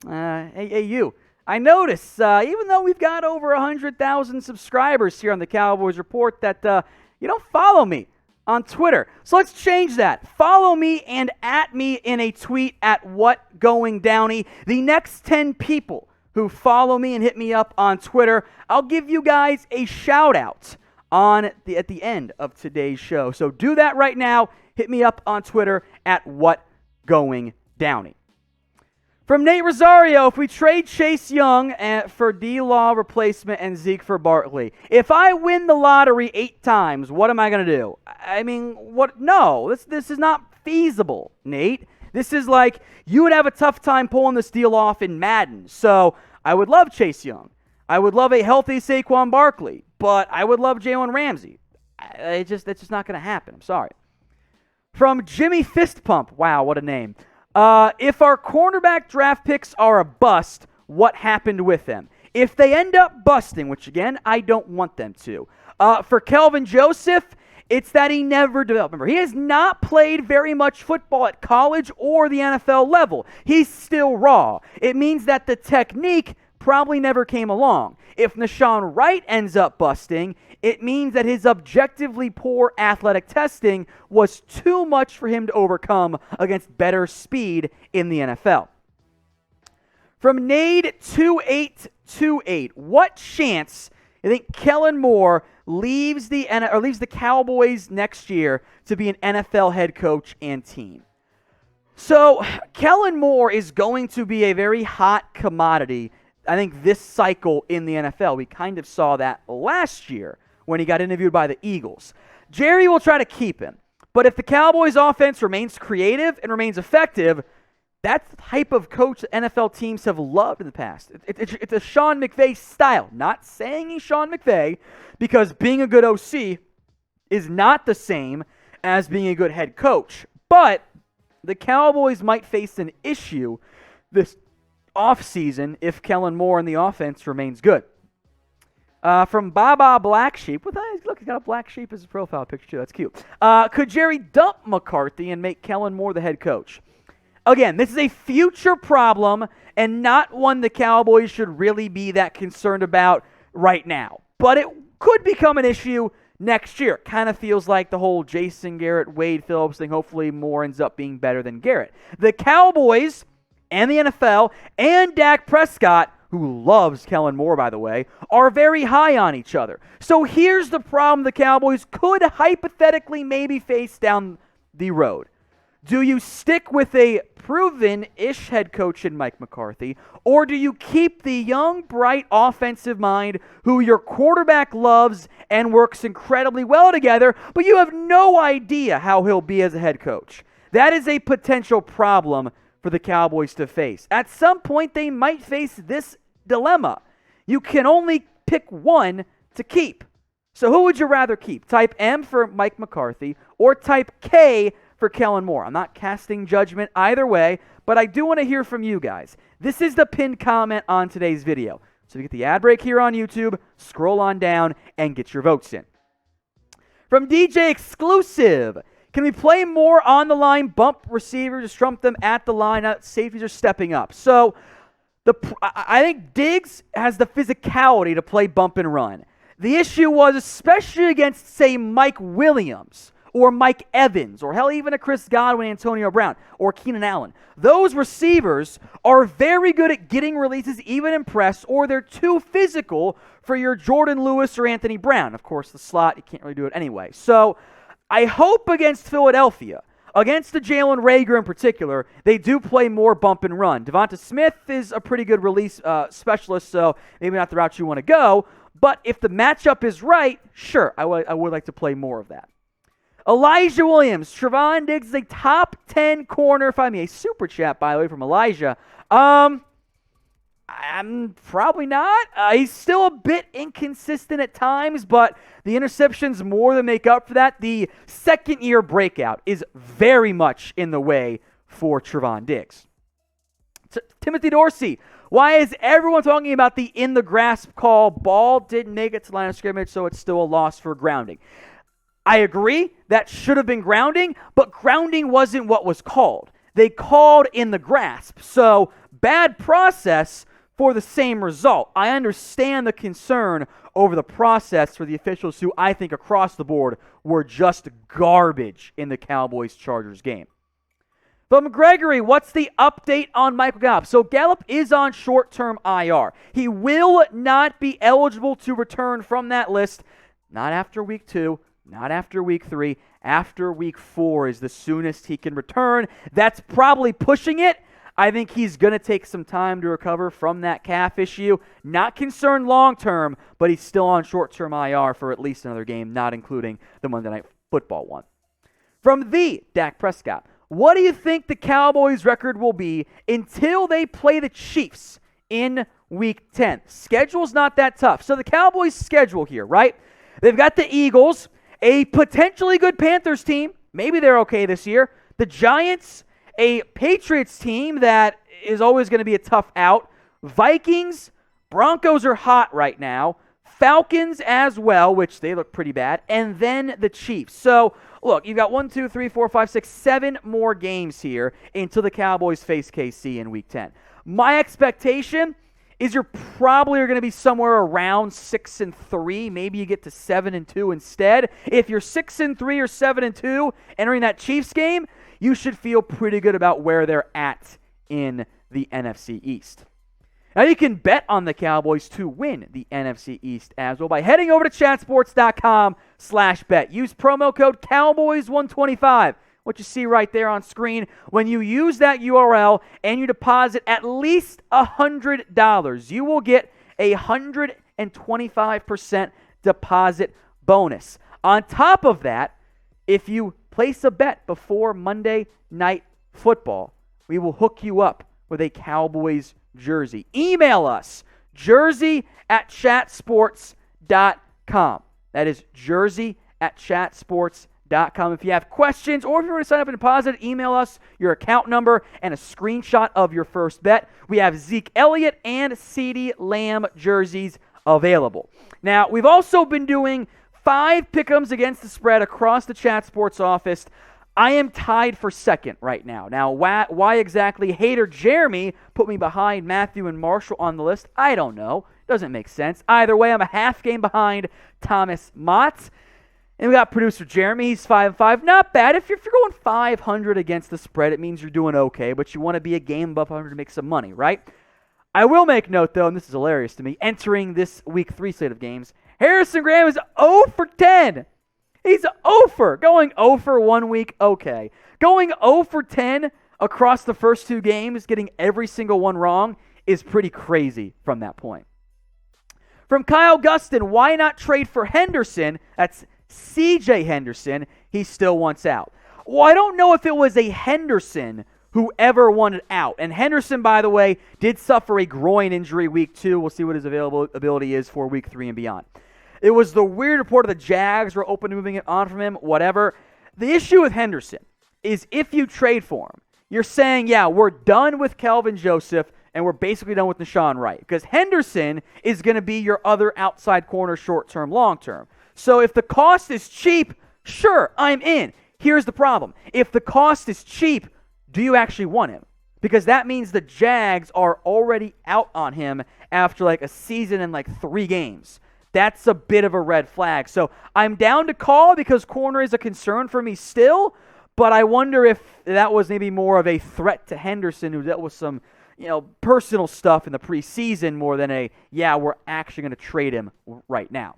Hey, you. I notice, even though we've got over 100,000 subscribers here on the Cowboys Report, that you don't follow me on Twitter. So let's change that. Follow me and at me in a tweet at @WhatGoingDowney. The next 10 people who follow me and hit me up on Twitter, I'll give you guys a shout-out at the end of today's show. So do that right now. Hit me up on Twitter at @WhatGoingDowney. From Nate Rosario, if we trade Chase Young for D-Law replacement and Zeke for Barkley, if I win the lottery 8 times, what am I going to do? I mean, what? No, this is not feasible, Nate. This is like you would have a tough time pulling this deal off in Madden. So I would love Chase Young. I would love a healthy Saquon Barkley, but I would love Jalen Ramsey. That's just not going to happen. I'm sorry. From JimmyFistPump, wow, what a name. If our cornerback draft picks are a bust, what happened with them? If they end up busting, which again, I don't want them to. For Kelvin Joseph, it's that he never developed. Remember, he has not played very much football at college or the NFL level. He's still raw. It means that the technique probably never came along. If Nashawn Wright ends up busting, it means that his objectively poor athletic testing was too much for him to overcome against better speed in the NFL. From Nade2828, what chance you think Kellen Moore leaves the Cowboys next year to be an NFL head coach and team? So Kellen Moore is going to be a very hot commodity, I think, this cycle in the NFL. We kind of saw that last year when he got interviewed by the Eagles. Jerry will try to keep him. But if the Cowboys offense remains creative and remains effective, that's the type of coach that NFL teams have loved in the past. It's a Sean McVay style. Not saying he's Sean McVay, because being a good OC is not the same as being a good head coach. But the Cowboys might face an issue this offseason if Kellen Moore and the offense remains good. From Baba Black Sheep. Look, he's got a black sheep as a profile picture too. That's cute. Could Jerry dump McCarthy and make Kellen Moore the head coach? Again, this is a future problem and not one the Cowboys should really be that concerned about right now. But it could become an issue next year. Kind of feels like the whole Jason Garrett, Wade Phillips thing. Hopefully Moore ends up being better than Garrett. The Cowboys and the NFL and Dak Prescott, who loves Kellen Moore, by the way, are very high on each other. So here's the problem the Cowboys could hypothetically maybe face down the road. Do you stick with a proven-ish head coach in Mike McCarthy, or do you keep the young, bright offensive mind who your quarterback loves and works incredibly well together, but you have no idea how he'll be as a head coach? That is a potential problem for the Cowboys to face. At some point, they might face this dilemma. You can only pick one to keep. So who would you rather keep? Type M for Mike McCarthy or type K for Kellen Moore? I'm not casting judgment either way, but I do want to hear from you guys. This is the pinned comment on today's video. So you get the ad break here on YouTube, scroll on down, and get your votes in. From DJ Exclusive, can we play more on the line, bump receivers, just trump them at the line? Safeties are stepping up. So I think Diggs has the physicality to play bump and run. The issue was, especially against, say, Mike Williams or Mike Evans, or hell, even a Chris Godwin, Antonio Brown, or Keenan Allen. Those receivers are very good at getting releases, even in press, or they're too physical for your Jordan Lewis or Anthony Brown. Of course, the slot, you can't really do it anyway. So I hope against Philadelphia, against the Jalen Reagor in particular, they do play more bump and run. Devonta Smith is a pretty good release specialist, so maybe not the route you want to go. But if the matchup is right, sure, I would like to play more of that. Elijah Williams, Trevon Diggs is a top 10 corner. Find me a super chat, by the way, from Elijah. I'm probably not. He's still a bit inconsistent at times, but the interceptions more than make up for that. The second-year breakout is very much in the way for Trevon Diggs. Timothy Dorsey, why is everyone talking about the in-the-grasp call? Ball didn't make it to line of scrimmage, so it's still a loss for grounding. I agree, that should have been grounding, but grounding wasn't what was called. They called in the grasp. So Bad process for the same result. I understand the concern over the process for the officials who I think across the board were just garbage in the Cowboys-Chargers game. From Gregory, what's the update on Michael Gallup? So Gallup is on short-term IR. He will not be eligible to return from that list, not after week 2, not after week 3. After week 4 is the soonest he can return. That's probably pushing it. I think he's going to take some time to recover from that calf issue. Not concerned long-term, but he's still on short-term IR for at least another game, not including the Monday Night Football one. From the Dak Prescott, what do you think the Cowboys' record will be until they play the Chiefs in Week 10? Schedule's not that tough. So the Cowboys' schedule here, right? They've got the Eagles, a potentially good Panthers team. Maybe they're okay this year. The Giants, a Patriots team that is always going to be a tough out. Vikings, Broncos are hot right now. Falcons as well, which they look pretty bad. And then the Chiefs. So, look, you've got 7 more games here until the Cowboys face KC in Week 10. My expectation is you're probably going to be somewhere around 6-3. Maybe you get to 7-2 instead. If you're 6-3 or 7-2 entering that Chiefs game, you should feel pretty good about where they're at in the NFC East. Now you can bet on the Cowboys to win the NFC East as well by heading over to chatsports.com/bet. Use promo code Cowboys125, what you see right there on screen. When you use that URL and you deposit at least $100, you will get a 125% deposit bonus. On top of that, if you place a bet before Monday Night Football, we will hook you up with a Cowboys jersey. Email us, jersey@chatsports.com. That is jersey@chatsports.com. If you have questions or if you want to sign up and deposit, email us your account number and a screenshot of your first bet. We have Zeke Elliott and CeeDee Lamb jerseys available. Now, we've also been doing 5 pick'ems against the spread across the Chat Sports office. I am tied for second right now. Now, why exactly Hater Jeremy put me behind Matthew and Marshall on the list, I don't know. Doesn't make sense. Either way, I'm a half game behind Thomas Mott. And we got producer Jeremy. He's 5-5. Not bad. If you're going 500 against the spread, it means you're doing okay, but you want to be a game above 500 to make some money, right? I will make note, though, and this is hilarious to me, entering this Week 3 slate of games, Harrison Graham is 0 for 10. He's 0 for. Going 0 for 1 week, okay. Going 0 for 10 across the first 2 games, getting every single one wrong, is pretty crazy from that point. From Kyle Gustin, why not trade for Henderson? That's C.J. Henderson. He still wants out. Well, I don't know if it was a Henderson who ever wanted out. And Henderson, by the way, did suffer a groin injury week 2. We'll see what his availability is for week 3 and beyond. It was the weird report of the Jags were open to moving it on from him, whatever. The issue with Henderson is if you trade for him, you're saying, yeah, we're done with Kelvin Joseph and we're basically done with Deshaun Wright. Because Henderson is going to be your other outside corner short-term, long-term. So if the cost is cheap, sure, I'm in. Here's the problem. If the cost is cheap, do you actually want him? Because that means the Jags are already out on him after like a season and like 3 games. That's a bit of a red flag. So I'm down to call because corner is a concern for me still, but I wonder if that was maybe more of a threat to Henderson who dealt with some, personal stuff in the preseason more than we're actually going to trade him right now.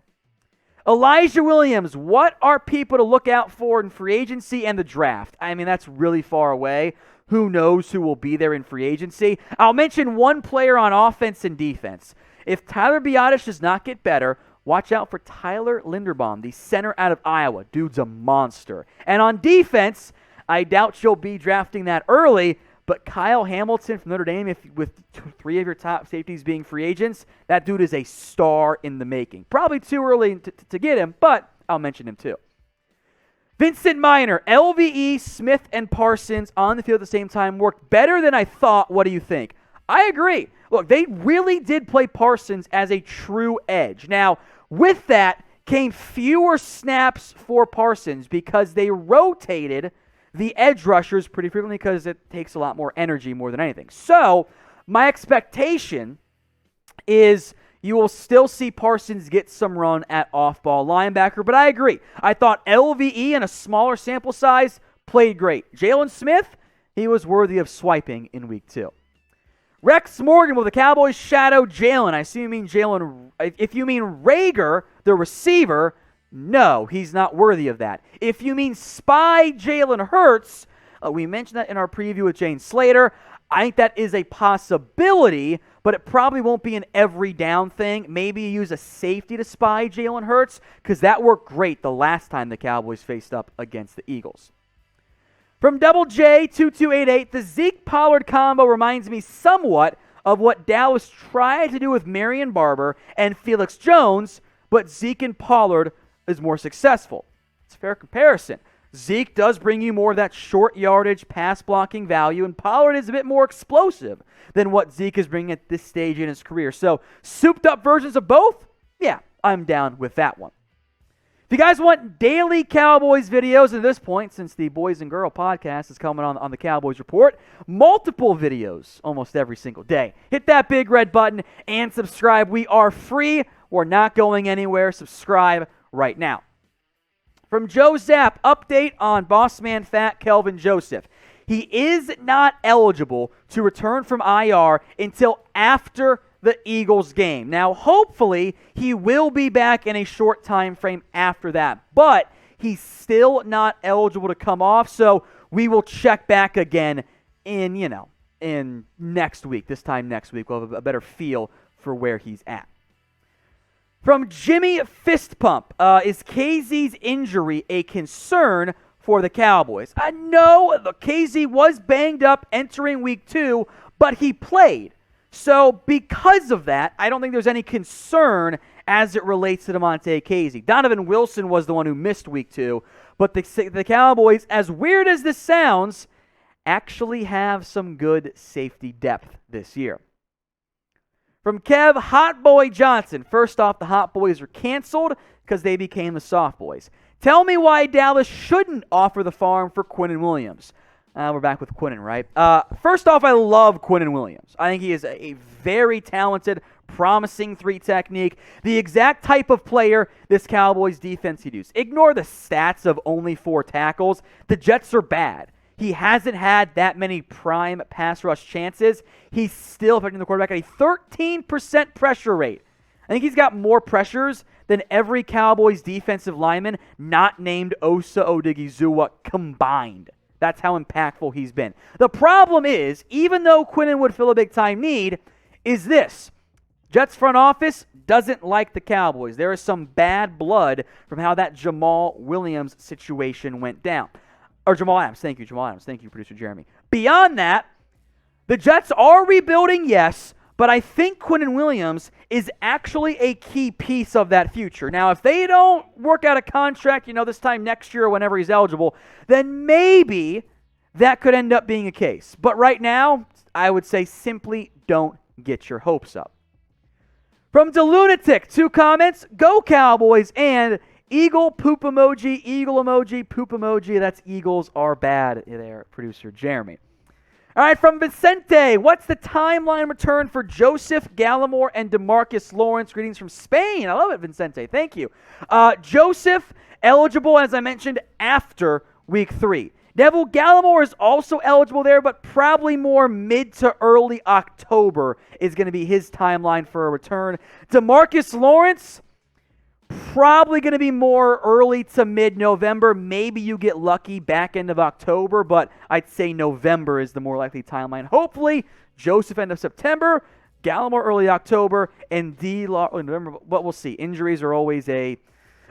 Elijah Williams, what are people to look out for in free agency and the draft? I mean, that's really far away. Who knows who will be there in free agency? I'll mention one player on offense and defense. If Tyler Biadasz does not get better, watch out for Tyler Linderbaum, the center out of Iowa. Dude's a monster. And on defense, I doubt you'll be drafting that early, but Kyle Hamilton from Notre Dame, with 3 of your top safeties being free agents, that dude is a star in the making. Probably too early to get him, but I'll mention him too. Vincent Miner, LVE, Smith, and Parsons on the field at the same time worked better than I thought. What do you think? I agree. Look, they really did play Parsons as a true edge. Now, with that came fewer snaps for Parsons because they rotated the edge rushers pretty frequently because it takes a lot more energy more than anything. So, My expectation is you will still see Parsons get some run at off-ball linebacker, but I agree. I thought LVE in a smaller sample size played great. Jalen Smith, he was worthy of swiping in week 2. Rex Morgan, will the Cowboys shadow Jalen? I assume you mean Jalen. If you mean Rager, the receiver, no, he's not worthy of that. If you mean spy Jalen Hurts, we mentioned that in our preview with Jane Slater. I think that is a possibility, but it probably won't be an every down thing. Maybe you use a safety to spy Jalen Hurts, because that worked great the last time the Cowboys faced up against the Eagles. From Double J2288, the Zeke Pollard combo reminds me somewhat of what Dallas tried to do with Marion Barber and Felix Jones, but Zeke and Pollard is more successful. It's a fair comparison. Zeke does bring you more of that short yardage pass blocking value, and Pollard is a bit more explosive than what Zeke is bringing at this stage in his career. So, souped up versions of both? Yeah, I'm down with that one. If you guys want daily Cowboys videos at this point, since the Boys and Girl podcast is coming on the Cowboys Report, multiple videos almost every single day. Hit that big red button and subscribe. We are free. We're not going anywhere. Subscribe right now. From Joe Zapp, update on Bossman Fat Kelvin Joseph. He is not eligible to return from IR until after the Eagles game. Now, hopefully, he will be back in a short time frame after that, but he's still not eligible to come off, so we will check back again in next week. This time next week, we'll have a better feel for where he's at. From Jimmy Fistpump, is KZ's injury a concern for the Cowboys? No, KZ was banged up entering week 2, but he played. So because of that, I don't think there's any concern as it relates to DeMonte Casey. Donovan Wilson was the one who missed week 2, but the Cowboys, as weird as this sounds, actually have some good safety depth this year. From Kev, Hot Boy Johnson. First off, the Hot Boys are canceled because they became the Soft Boys. Tell me why Dallas shouldn't offer the farm for Quinnen Williams. We're back with Quinnen, right? First off, I love Quinnen Williams. I think he is a very talented, promising 3 technique. The exact type of player this Cowboys defense could use. Ignore the stats of only 4 tackles. The Jets are bad. He hasn't had that many prime pass rush chances. He's still affecting the quarterback at a 13% pressure rate. I think he's got more pressures than every Cowboys defensive lineman not named Osa Odigizua combined. That's how impactful he's been. The problem is, even though Quinnen would fill a big-time need, is this. Jets front office doesn't like the Cowboys. There is some bad blood from how that Jamal Williams situation went down. Or Jamal Adams. Thank you, Jamal Adams. Thank you, producer Jeremy. Beyond that, the Jets are rebuilding, yes, but I think Quinnen Williams is actually a key piece of that future. Now, if they don't work out a contract, this time next year or whenever he's eligible, then maybe that could end up being a case. But right now, I would say simply don't get your hopes up. From the Lunatic, 2 comments. Go Cowboys and Eagle poop emoji, poop emoji. That's Eagles are bad there, producer Jeremy. All right, from Vicente, what's the timeline return for Joseph, Gallimore, and DeMarcus Lawrence? Greetings from Spain. I love it, Vicente. Thank you. Joseph, eligible, as I mentioned, after week 3. Neville Gallimore is also eligible there, but probably more mid to early October is going to be his timeline for a return. DeMarcus Lawrence, probably going to be more early to mid-November. Maybe you get lucky back end of October, but I'd say November is the more likely timeline. Hopefully, Joseph end of September, Gallimore early October, and early November, but we'll see. Injuries are always a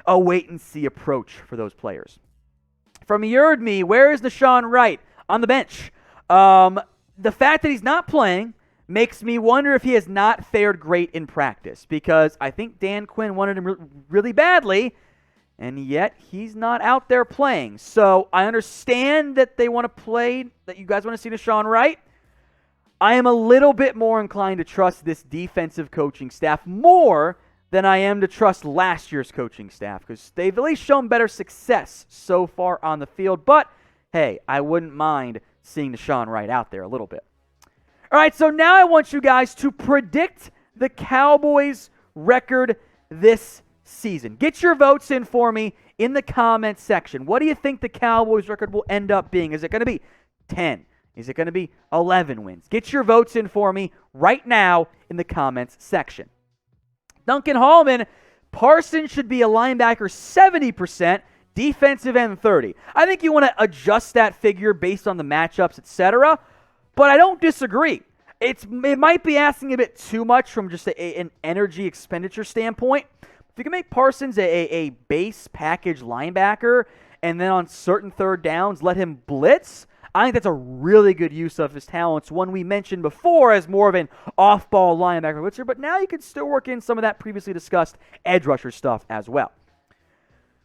wait-and-see approach for those players. From Yerdme, where is Deshaun Wright? On the bench. The fact that he's not playing makes me wonder if he has not fared great in practice, because I think Dan Quinn wanted him really badly, and yet he's not out there playing. So I understand that they want to play, that you guys want to see Deshaun Wright. I am a little bit more inclined to trust this defensive coaching staff more than I am to trust last year's coaching staff, because they've at least shown better success so far on the field. But, hey, I wouldn't mind seeing Deshaun Wright out there a little bit. All right, so now I want you guys to predict the Cowboys' record this season. Get your votes in for me in the comments section. What do you think the Cowboys' record will end up being? Is it going to be 10? Is it going to be 11 wins? Get your votes in for me right now in the comments section. Duncan Hallman, Parsons should be a linebacker 70%, defensive end 30. I think you want to adjust that figure based on the matchups, etc., but I don't disagree. It might be asking a bit too much from just an energy expenditure standpoint. If you can make Parsons a base package linebacker and then on certain third downs let him blitz, I think that's a really good use of his talents, one we mentioned before as more of an off-ball linebacker blitzer, but now you can still work in some of that previously discussed edge rusher stuff as well.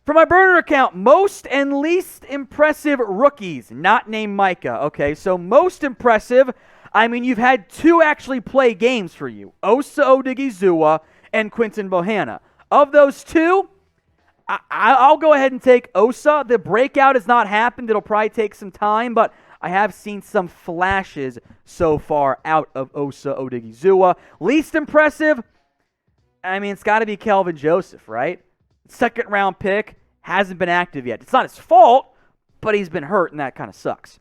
For my burner account, most and least impressive rookies, not named Micah. Okay, so most impressive, I mean, you've had two actually play games for you, Osa Odigizua and Quinton Bohanna. Of those two, I'll go ahead and take Osa. The breakout has not happened. It'll probably take some time, but I have seen some flashes so far out of Osa Odigizua. Least impressive, I mean, it's got to be Kelvin Joseph, right? Second round pick, hasn't been active yet. It's not his fault, but he's been hurt, and that kind of sucks.